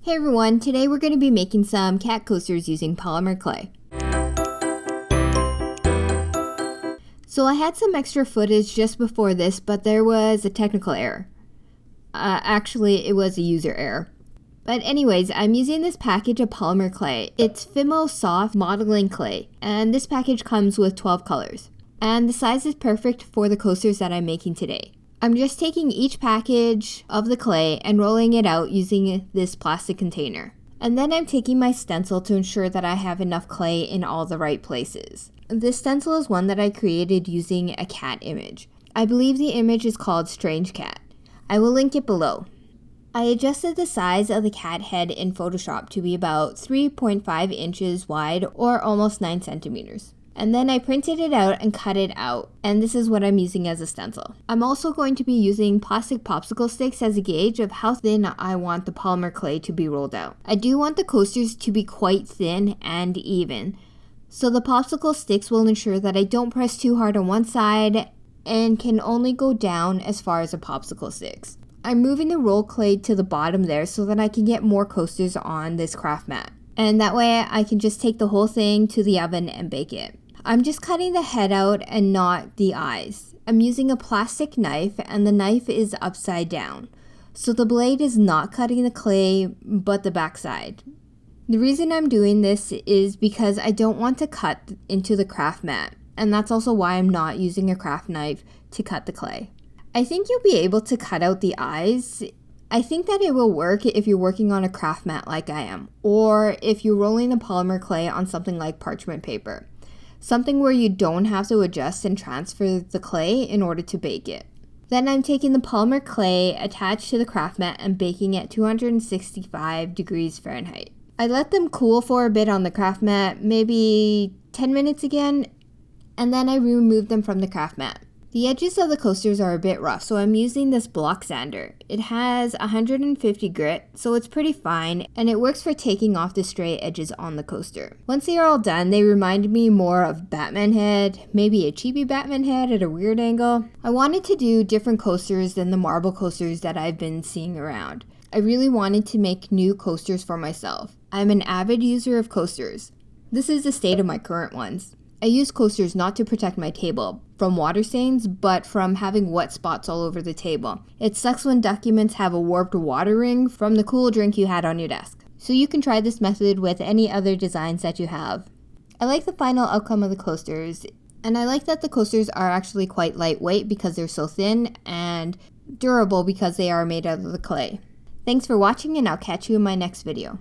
Hey everyone, today we're going to be making some cat coasters using polymer clay. So I had some extra footage just before this, but there was a technical error. Actually, it was a user error. But anyways, I'm using this package of polymer clay. It's Fimo soft modeling clay, and this package comes with 12 colors. And the size is perfect for the coasters that I'm making today. I'm just taking each package of the clay and rolling it out using this plastic container. And then I'm taking my stencil to ensure that I have enough clay in all the right places. This stencil is one that I created using a cat image. I believe the image is called Strange Cat. I will link it below. I adjusted the size of the cat head in Photoshop to be about 3.5 inches wide or almost 9 centimeters. And then I printed it out and cut it out, and this is what I'm using as a stencil. I'm also going to be using plastic popsicle sticks as a gauge of how thin I want the polymer clay to be rolled out. I do want the coasters to be quite thin and even, so the popsicle sticks will ensure that I don't press too hard on one side and can only go down as far as the popsicle sticks. I'm moving the roll clay to the bottom there so that I can get more coasters on this craft mat. And that way I can just take the whole thing to the oven and bake it. I'm just cutting the head out and not the eyes. I'm using a plastic knife and the knife is upside down. So the blade is not cutting the clay, but the backside. The reason I'm doing this is because I don't want to cut into the craft mat. And that's also why I'm not using a craft knife to cut the clay. I think you'll be able to cut out the eyes. I think that it will work if you're working on a craft mat like I am, or if you're rolling the polymer clay on something like parchment paper. Something where you don't have to adjust and transfer the clay in order to bake it. Then I'm taking the polymer clay attached to the craft mat and baking at 265 degrees Fahrenheit. I let them cool for a bit on the craft mat, maybe 10 minutes again, and then I removed them from the craft mat. The edges of the coasters are a bit rough, so I'm using this block sander. It has 150 grit, so it's pretty fine, and it works for taking off the stray edges on the coaster. Once they are all done, they remind me more of Batman head, maybe a cheapy Batman head at a weird angle. I wanted to do different coasters than the marble coasters that I've been seeing around. I really wanted to make new coasters for myself. I'm an avid user of coasters. This is the state of my current ones. I use coasters not to protect my table from water stains, but from having wet spots all over the table. It sucks when documents have a warped water ring from the cool drink you had on your desk. So you can try this method with any other designs that you have. I like the final outcome of the coasters, and I like that the coasters are actually quite lightweight because they're so thin, and durable because they are made out of the clay. Thanks for watching, and I'll catch you in my next video.